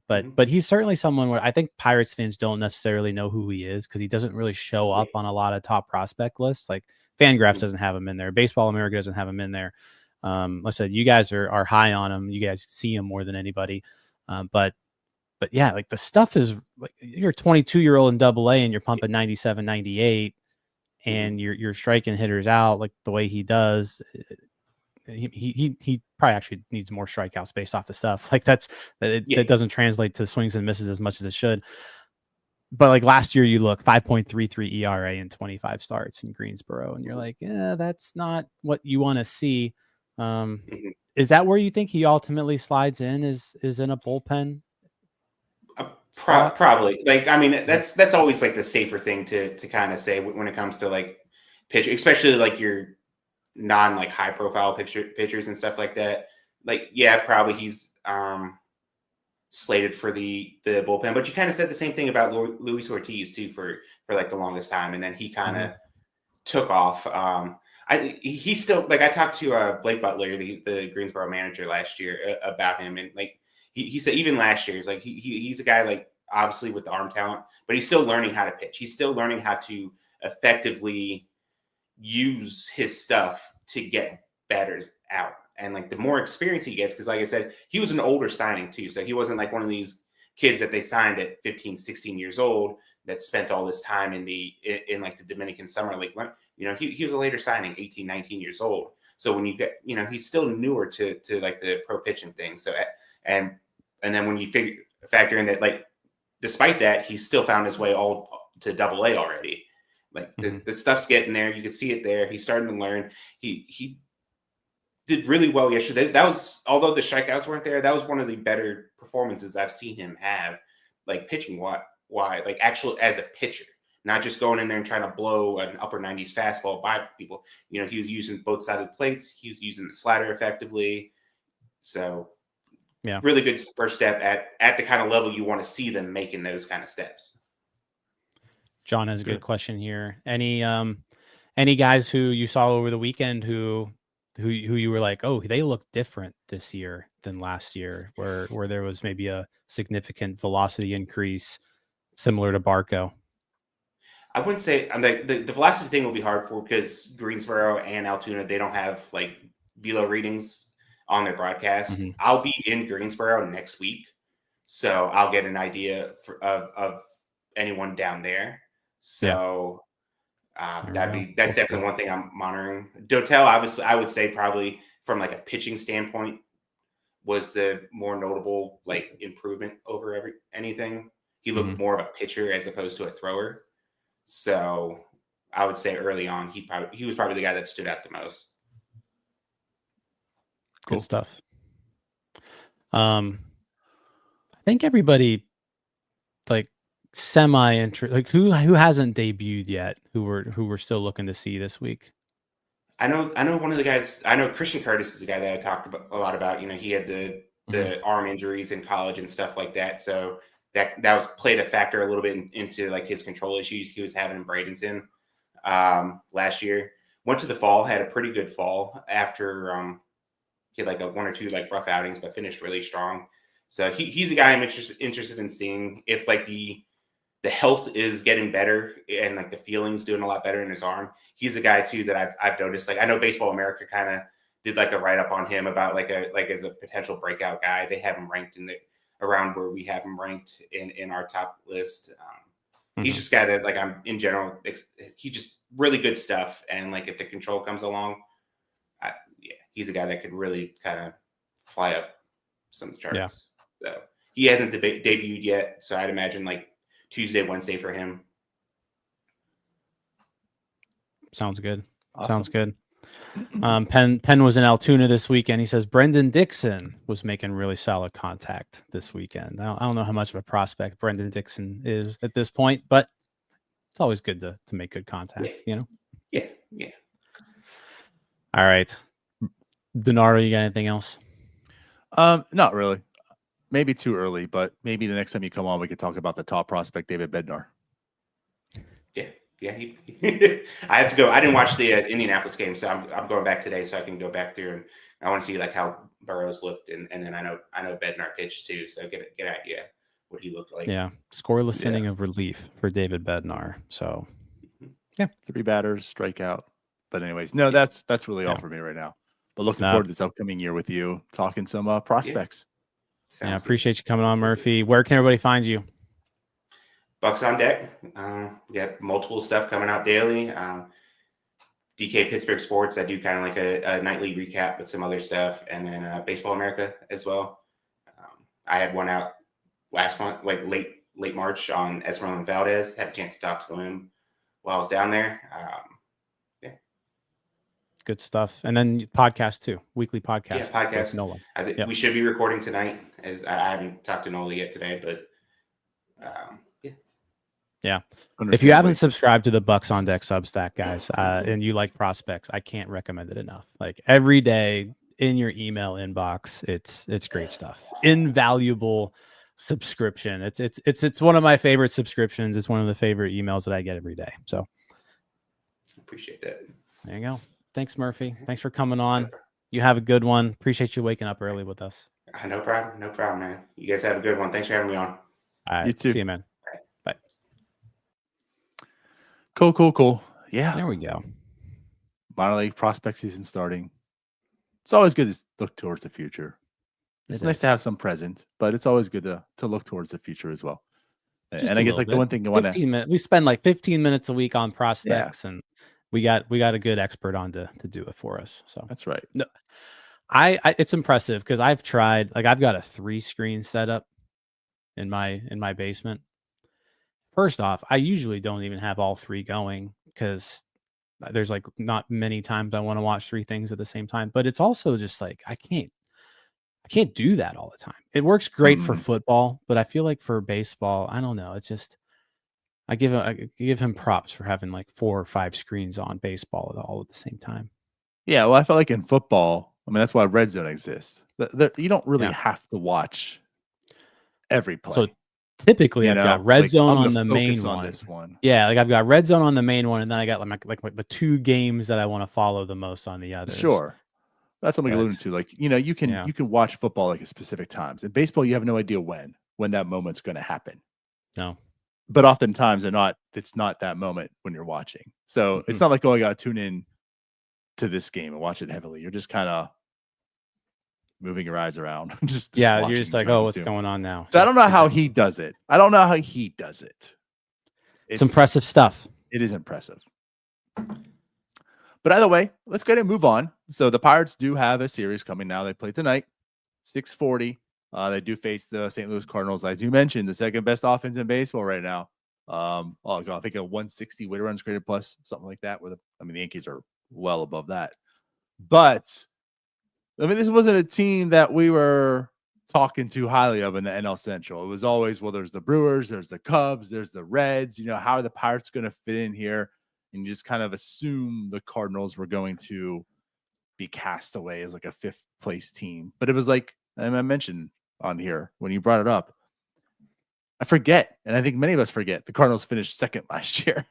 But he's certainly someone where I think Pirates fans don't necessarily know who he is because he doesn't really show up on a lot of top prospect lists. Like Fangraphs doesn't have him in there. Baseball America doesn't have him in there. Like I said, you guys are high on him. You guys see him more than anybody. But yeah, like the stuff is like you're a 22-year-old in Double-A and you're pumping 97, 98, and you're striking hitters out like the way he does. He probably actually needs more strikeouts based off the stuff like that doesn't translate to swings and misses as much as it should. But like last year, you look 5.33 ERA in 25 starts in Greensboro, and you're like, yeah, that's not what you want to see. Is that where you think he ultimately slides in? Is in a bullpen? Probably. Like, I mean, that's always like the safer thing to kind of say when it comes to like pitch, especially like your non like high profile pitchers and stuff like that. Like, yeah, probably he's slated for the bullpen, but you kind of said the same thing about Luis Ortiz too for like the longest time, and then he kind of took off. He's still like I talked to Blake Butler, the Greensboro manager last year about him, and like he said even last year, like he's a guy like obviously with the arm talent, but he's still learning how to pitch. He's still learning how to effectively use his stuff to get batters out. And like the more experience he gets, because like I said, he was an older signing too. So he wasn't like one of these kids that they signed at 15, 16 years old that spent all this time in like the Dominican summer league. You know, he was a later signing, 18, 19 years old. So when you get, you know, he's still newer to like the pro pitching thing. So, and then when you factor in that, like, despite that, he still found his way all to Double-A already. Like the stuff's getting there. You can see it there. He's starting to learn. He did really well yesterday. That was, although the strikeouts weren't there, that was one of the better performances I've seen him have, like pitching why like actual as a pitcher, not just going in there and trying to blow an upper 90s fastball by people. You know, he was using both sides of the plates. He was using the slider effectively. So yeah, really good first step at the kind of level you want to see them making those kind of steps. John has a good question here. Any guys who you saw over the weekend who you were like, oh, they look different this year than last year, where there was maybe a significant velocity increase similar to Barco? I wouldn't say the velocity thing will be hard for because Greensboro and Altoona, they don't have like velo readings on their broadcast. I'll be in Greensboro next week, so I'll get an idea of anyone down there. So that's definitely one thing I'm monitoring. Dotel, obviously, I would say probably from like a pitching standpoint was the more notable like improvement over anything. He looked more of a pitcher as opposed to a thrower. So I would say early on, he was probably the guy that stood out the most. Cool stuff. I think everybody like semi-interest, like who hasn't debuted yet, who we're still looking to see this week. I know one of the guys. I know Christian Curtis is a guy that I talked a lot about. You know, he had the arm injuries in college and stuff like that. So that was played a factor a little bit into like his control issues he was having in Bradenton last year. Went to the fall, had a pretty good fall after he had like a one or two like rough outings, but finished really strong. So he's a guy I'm interested in seeing if like the health is getting better and like the feeling's doing a lot better in his arm. He's a guy too that I've noticed. Like I know Baseball America kind of did like a write up on him about like as a potential breakout guy. They have him ranked around where we have him ranked in our top list. He's just a guy that like I'm in general. He just really good stuff. And like if the control comes along, he's a guy that could really kind of fly up some charts. Yeah. So he hasn't debuted yet. So I'd imagine like Tuesday, Wednesday for him. Sounds good. Awesome. Sounds good. Penn was in Altoona this weekend. He says Brendan Dixon was making really solid contact this weekend. I don't know how much of a prospect Brendan Dixon is at this point, but it's always good to make good contact, you know? Yeah. All right. Donato, you got anything else? Not really. Maybe too early, but maybe the next time you come on, we could talk about the top prospect, David Bednar. Yeah. I have to go. I didn't watch the Indianapolis game, so I'm going back today so I can go back through and I want to see like how Burrows looked, and then I know Bednar pitched too, so get an idea what he looked like. Yeah, scoreless inning of relief for David Bednar. So, yeah, 3 batters, strikeout. But anyways, no, that's really all for me right now. But looking forward to this upcoming year with you, talking some prospects. Yeah, I appreciate you coming on, Murphy. Where can everybody find you? Bucs On Deck. We got multiple stuff coming out daily. DK Pittsburgh Sports. I do kind of like a nightly recap with some other stuff, and then Baseball America as well. I had one out last month, like late March, on Esmeralda Valdez. Had a chance to talk to him while I was down there. Good stuff. And then podcast too, weekly podcast. Yeah, podcast. Nola. I think we should be recording tonight. As I haven't talked to Nola yet today, but yeah. If you haven't subscribed to the Bucs On Deck Substack, guys, and you like prospects, I can't recommend it enough. Like every day in your email inbox, it's great stuff. Invaluable subscription. It's one of my favorite subscriptions. It's one of the favorite emails that I get every day. So appreciate that. There you go. Thanks, Murphy. Thanks for coming on. You have a good one. Appreciate you waking up early with us. No problem, man. You guys have a good one. Thanks for having me on. All right. You too. See you, man. Bye. Cool. Yeah. There we go. Minor league prospect season starting. It's always good to look towards the future. It's nice to have some present, but it's always good to look towards the future as well. And I guess like the one thing you want to, we spend like 15 minutes a week on prospects, and we got a good expert on to do it for us. So that's right. No, I it's impressive because I've tried, like I've got a 3-screen setup in my basement. First off, I usually don't even have all 3 going because there's like not many times I want to watch 3 things at the same time. But it's also just like I can't do that all the time. It works great for football, but I feel like for baseball, I don't know. It's just I give him props for having like 4 or 5 screens on baseball all at the same time. Yeah, well, I felt like in football, I mean, that's why Red Zone exists. You don't really have to watch every play. So typically, I've got Red Zone on the main one. This one. Yeah, like I've got Red Zone on the main one, and then I got like the 2 games that I want to follow the most on the others. Sure. That's something alluding to. Like, you can watch football like at specific times. In baseball, you have no idea when that moment's going to happen. No. But oftentimes it's not that moment when you're watching. So it's not like, I got to tune in to this game and watch it heavily. You're just kind of moving your eyes around. just you're just like, what's going on now? So I don't know how he does it. It's impressive stuff. It is impressive. But either way, let's go ahead and move on. So the Pirates do have a series coming now. They play tonight, 6:40. They do face the St. Louis Cardinals. I do mention the second best offense in baseball right now. I think a 160 weighted runs created plus, something like that. The Yankees are well above that. But this wasn't a team that we were talking too highly of in the NL Central. It was always, there's the Brewers, there's the Cubs, there's the Reds. How are the Pirates going to fit in here? And you just kind of assume the Cardinals were going to be cast away as like a 5th place team. But it was like, and I mentioned on here when you brought it up, I forget, and I think many of us forget, the Cardinals finished 2nd last year.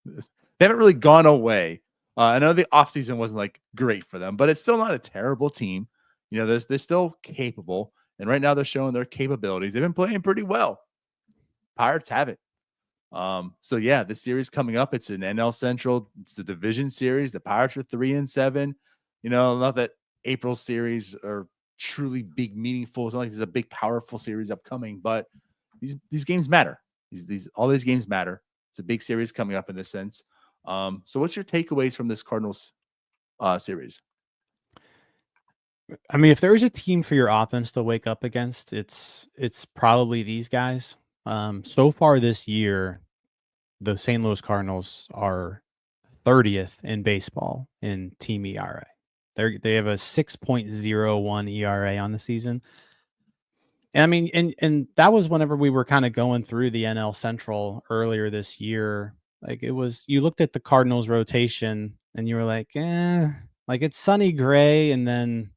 They haven't really gone away. I know the offseason wasn't like great for them, but it's still not a terrible team. They're still capable, and right now they're showing their capabilities. They've been playing pretty well. Pirates have it. So yeah, the series coming up, it's an NL Central. It's the division series. The Pirates are 3-7. Not that April series are truly big, meaningful. It's not like there's a big, powerful series upcoming, but these games matter. All these games matter. It's a big series coming up in this sense. So what's your takeaways from this Cardinals series? If there was a team for your offense to wake up against, it's probably these guys. So far this year, the St. Louis Cardinals are 30th in baseball in team ERA. They have a 6.01 ERA on the season. And and that was whenever we were kind of going through the NL Central earlier this year. Like you looked at the Cardinals rotation and you were like, like it's Sonny Gray. And then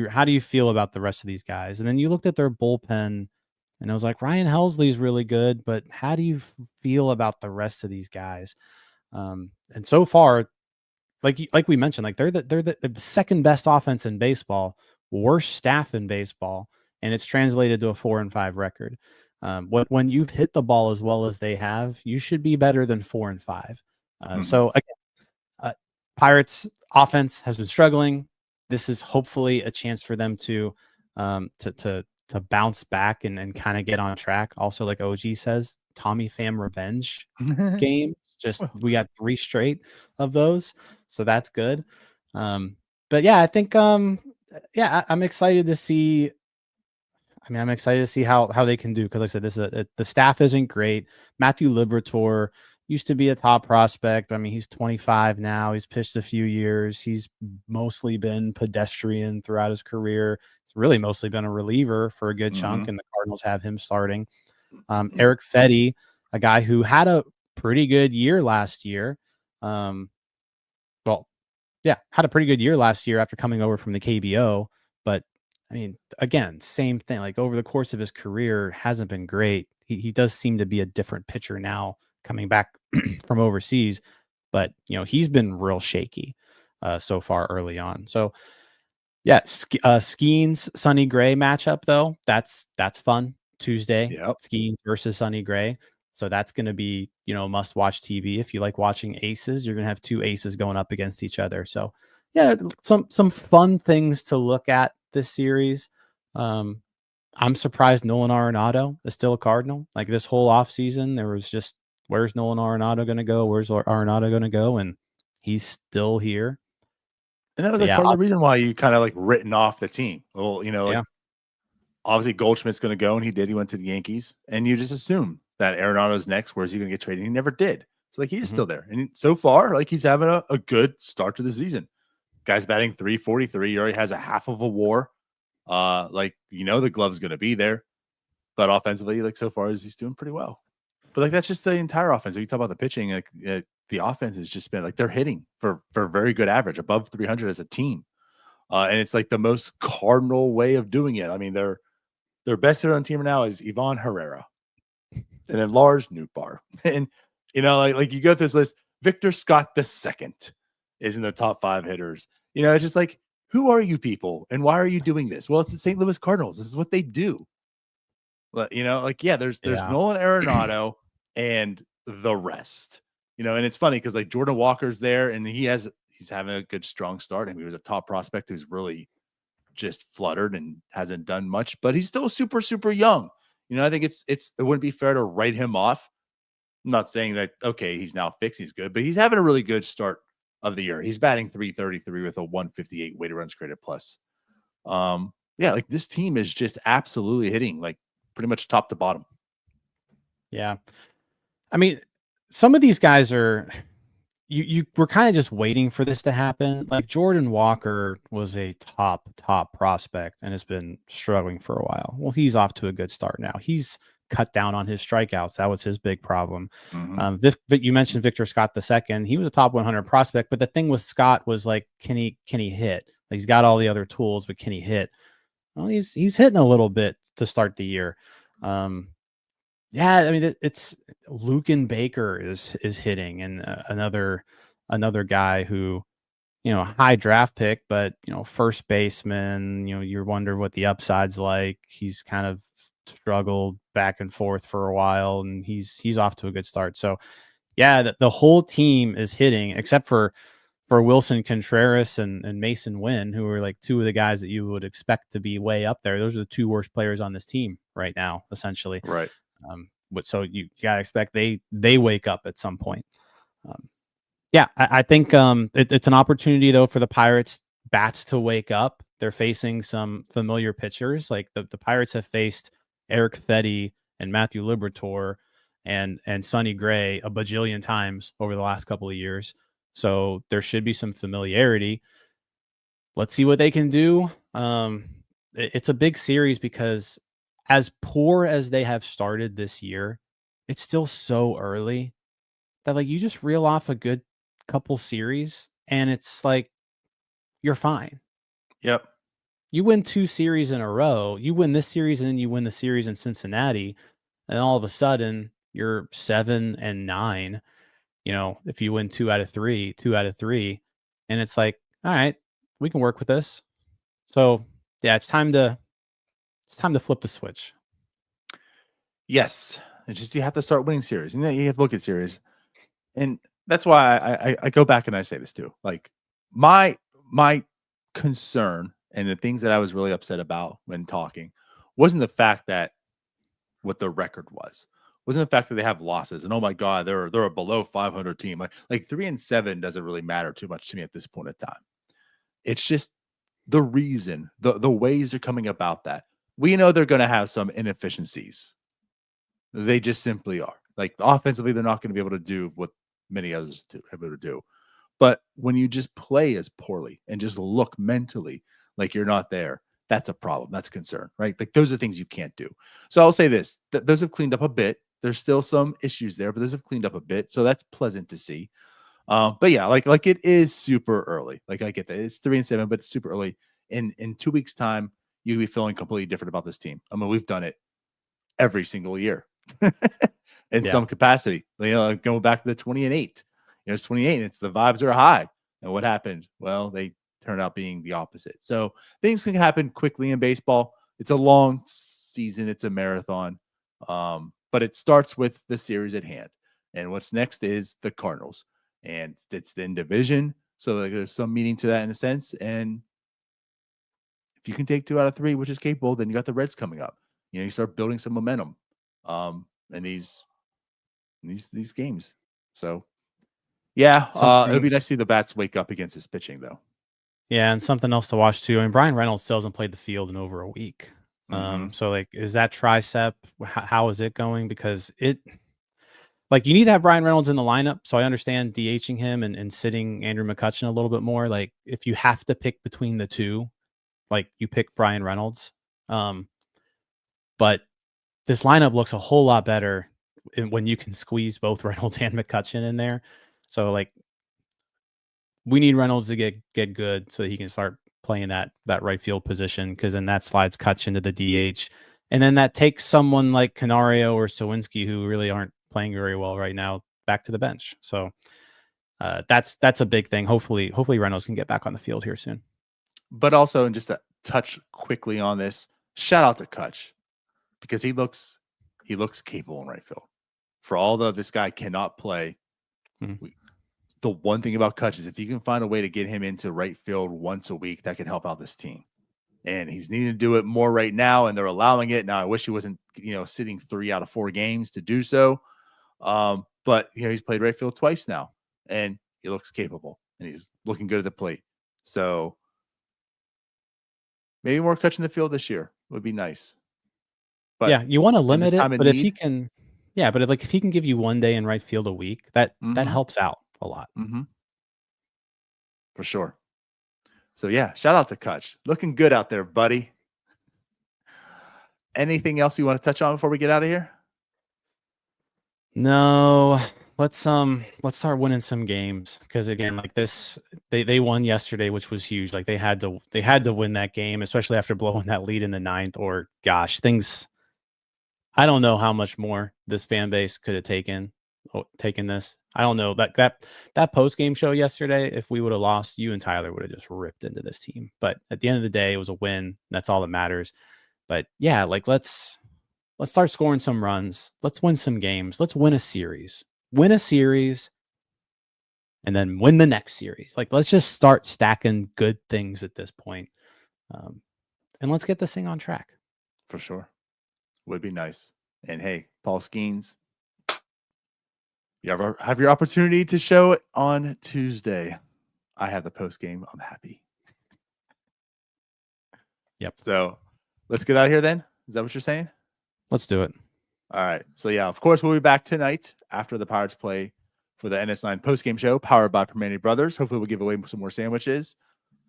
how do you feel about the rest of these guys? And then you looked at their bullpen and it was like, Ryan Helsley's really good, but how do you feel about the rest of these guys? And so far, like we mentioned, like they're the second best offense in baseball, worst staff in baseball, and it's translated to a 4-5 record. When you've hit the ball as well as they have, you should be better than 4-5. So again, Pirates offense has been struggling. This is hopefully a chance for them to bounce back and kind of get on track. Also, like OG says, Tommy Pham revenge games. Just we got 3 straight of those, so that's good. But yeah, I think I'm excited to see. I mean, I'm excited to see how they can do, because like I said, this is the staff isn't great. Matthew Liberatore used to be a top prospect. I mean, he's 25 now. He's pitched a few years. He's mostly been pedestrian throughout his career. It's really mostly been a reliever for a good chunk, and the Cardinals have him starting. Eric Fetty, a guy who had a pretty good year last year. Had a pretty good year last year after coming over from the KBO. But I mean, again, same thing. Like over the course of his career, hasn't been great. He does seem to be a different pitcher now, coming back from overseas, but he's been real shaky so far early on. So yeah, Skeens Sonny Gray matchup though, that's fun. Tuesday, Skeens versus Sonny Gray. So that's going to be must watch TV. If you like watching aces, you're going to have 2 aces going up against each other. So yeah, some fun things to look at this series. I'm surprised Nolan Arenado is still a Cardinal. Like this whole offseason, there was just, where's Nolan Arenado going to go? Where's Arenado going to go? And he's still here. And that was part of the reason why you kind of like written off the team. Well, obviously Goldschmidt's going to go, and he did. He went to the Yankees, and you just assume that Arenado's next. Where's he going to get traded? He never did. So like he is still there, and so far, like he's having a good start to the season. Guy's batting .343. He already has a half of a WAR. The glove's going to be there, but offensively, like so far, he's doing pretty well. But like that's just the entire offense. If you talk about the pitching, like the offense has just been like they're hitting for very good average, above 300 as a team, and it's like the most Cardinal way of doing it. I mean, their best hitter on the team right now is Ivan Herrera, and then Lars Nootbaar, and like you go through this list, Victor Scott II is in the top 5 hitters. It's just like, who are you people, and why are you doing this? Well, it's the St. Louis Cardinals. This is what they do. But there's Nolan Arenado and the rest. And it's funny because like Jordan Walker's there, and he's having a good strong start. I mean, he was a top prospect who's really just fluttered and hasn't done much, but he's still super, super young. I think it wouldn't be fair to write him off. I'm not saying that, okay, he's now fixed, he's good, but he's having a really good start of the year. He's batting .333 with a 158 weighted runs created plus. Like this team is just absolutely hitting like pretty much top to bottom. Yeah. I mean, some of these guys are, you were kind of just waiting for this to happen. Like Jordan Walker was a top prospect and has been struggling for a while. Well, he's off to a good start now. He's cut down on his strikeouts. That was his big problem. You mentioned Victor Scott II. He was a top 100 prospect, but the thing with Scott was like, can he hit? Like he's got all the other tools, but can he hit? Well, he's hitting a little bit to start the year. I mean, it's Lucan Baker is hitting, and another guy who, high draft pick, but first baseman. You wonder what the upside's like. He's kind of struggled back and forth for a while, and he's off to a good start. So, yeah, the whole team is hitting except for Wilson Contreras and Mason Wynn, who are like 2 of the guys that you would expect to be way up there. Those are the 2 worst players on this team right now, essentially. Right. So you gotta expect they wake up at some point. I think it's an opportunity though for the Pirates bats to wake up. They're facing some familiar pitchers. Like the Pirates have faced Eric Fetty and Matthew Liberatore and Sonny Gray a bajillion times over the last couple of years. So there should be some familiarity. Let's see what they can do. It's a big series because as poor as they have started this year, it's still so early that like you just reel off a good couple series and it's like you're fine. Yep. You win 2 series in a row. You win this series and then you win the series in Cincinnati, and all of a sudden you're 7-9. If you win 2 out of 3, And it's like, all right, we can work with this. So yeah, it's time to flip the switch. Yes. It's just you have to start winning series. And then you have to look at series. And that's why I go back and I say this too. Like my concern and the things that I was really upset about when talking wasn't the fact that what the record wasn't the fact that they have losses and oh my god they're a below 500 team, like 3-7 doesn't really matter too much to me at this point in time. It's just the reason, the ways they're coming about that. We know they're going to have some inefficiencies. They just simply are. Like offensively, they're not going to be able to do what many others are able to do. But when you just play as poorly and just look mentally like you're not there, that's a problem. That's a concern, right? Like those are things you can't do. So I'll say this: those have cleaned up a bit. There's still some issues there, but those have cleaned up a bit. So that's pleasant to see. But yeah, like it is super early. Like I get that it's 3-7, but it's super early. In 2 weeks' time, you'll be feeling completely different about this team. I mean, we've done it every single year in some capacity. You know, going back to the 20-8. You know, it's 28 and it's the vibes are high. And what happened? Well, they turned out being the opposite. So things can happen quickly in baseball. It's a long season. It's a marathon. But it starts with the series at hand. And what's next is the Cardinals. And it's in division. So like, there's some meaning to that in a sense. And if you can take 2 out of 3, which is capable, then you got the Reds coming up. You know, you start building some momentum in these games. So yeah, it'll be nice to see the bats wake up against his pitching, though. Yeah, and something else to watch too. I mean, Brian Reynolds still hasn't played the field in over a week. So like, is that tricep? How is it going? Because it, like, you need to have Brian Reynolds in the lineup. So I understand DHing him and sitting Andrew McCutchen a little bit more. Like, if you have to pick between the two, like you pick Brian Reynolds. But this lineup looks a whole lot better when you can squeeze both Reynolds and McCutchen in there. So like, we need Reynolds to get good so that he can start playing that right field position, because then that slides Cutchen to the DH. And then that takes someone like Canario or Sawinski, who really aren't playing very well right now, back to the bench. So that's a big thing. Hopefully Reynolds can get back on the field here soon. But also, and just to touch quickly on this, shout out to Kutch, because he looks capable in right field. For all this guy cannot play. The one thing about Kutch is if you can find a way to get him into right field once a week, that can help out this team. And he's needing to do it more right now, and they're allowing it. Now, I wish he wasn't, sitting 3 out of 4 games to do so. But, he's played right field twice now, and he looks capable, and he's looking good at the plate. So maybe more Kutch in the field this year would be nice. But yeah, you want to limit it, but if he can, but if he can give you 1 day in right field a week, that helps out a lot. For sure. So yeah, shout out to Kutch. Looking good out there, buddy. Anything else you want to touch on before we get out of here? No. Let's start winning some games, because again, like this, they won yesterday, which was huge. Like they had to win that game, especially after blowing that lead in the 9th. Or gosh, I don't know how much more this fan base could have taken this. I don't know that post game show yesterday. If we would have lost, you and Tyler would have just ripped into this team. But at the end of the day, it was a win. That's all that matters. But yeah, like let's start scoring some runs. Let's win some games. Let's win a series. Win a series, and then win the next series. Like, let's just start stacking good things at this point. And let's get this thing on track. For sure. Would be nice. And hey, Paul Skeens, you ever have your opportunity to show it on Tuesday. I have the post game. I'm happy. Yep. So let's get out of here then. Is that what you're saying? Let's do it. All right. So yeah, of course, we'll be back tonight after the Pirates play for the NS9 post-game show powered by Permane Brothers. Hopefully we'll give away some more sandwiches.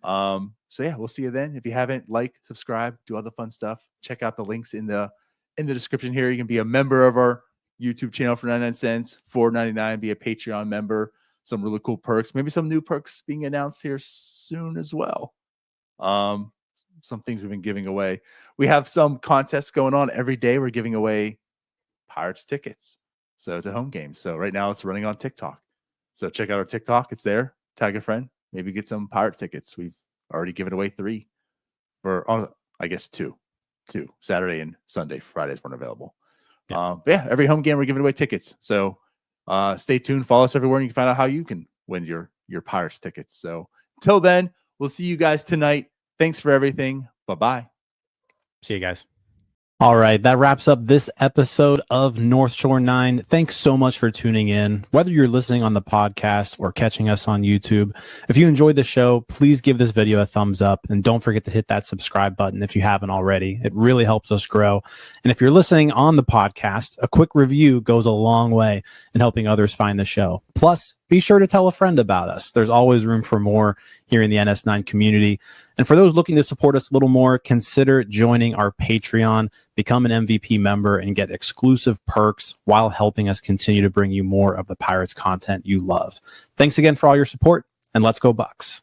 So yeah, we'll see you then. If you haven't, like, subscribe, do all the fun stuff. Check out the links in the description here. You can be a member of our YouTube channel for 99 cents, $4.99, be a Patreon member. Some really cool perks, maybe some new perks being announced here soon as well. Some things we've been giving away. We have some contests going on every day. We're giving away Pirates tickets, so to home games. So right now it's running on TikTok. So check out our TikTok. It's there. Tag a friend. maybe get some Pirates tickets. We've already given away 3 for, I guess, 2 Saturday and Sunday. Fridays weren't available. But yeah, every home game we're giving away tickets. So stay tuned. Follow us everywhere, and you can find out how you can win your Pirates tickets. So until then, we'll see you guys tonight. Thanks for everything. Bye-bye. See you guys. All right, that wraps up this episode of North Shore 9. Thanks so much for tuning in. Whether you're listening on the podcast or catching us on YouTube, if you enjoyed the show, please give this video a thumbs up, and don't forget to hit that subscribe button if you haven't already. It really helps us grow. And if you're listening on the podcast, a quick review goes a long way in helping others find the show. Plus, be sure to tell a friend about us. There's always room for more here in the NS9 community. And for those looking to support us a little more, consider joining our Patreon, become an MVP member, and get exclusive perks while helping us continue to bring you more of the Pirates content you love. Thanks again for all your support, and let's go Bucs.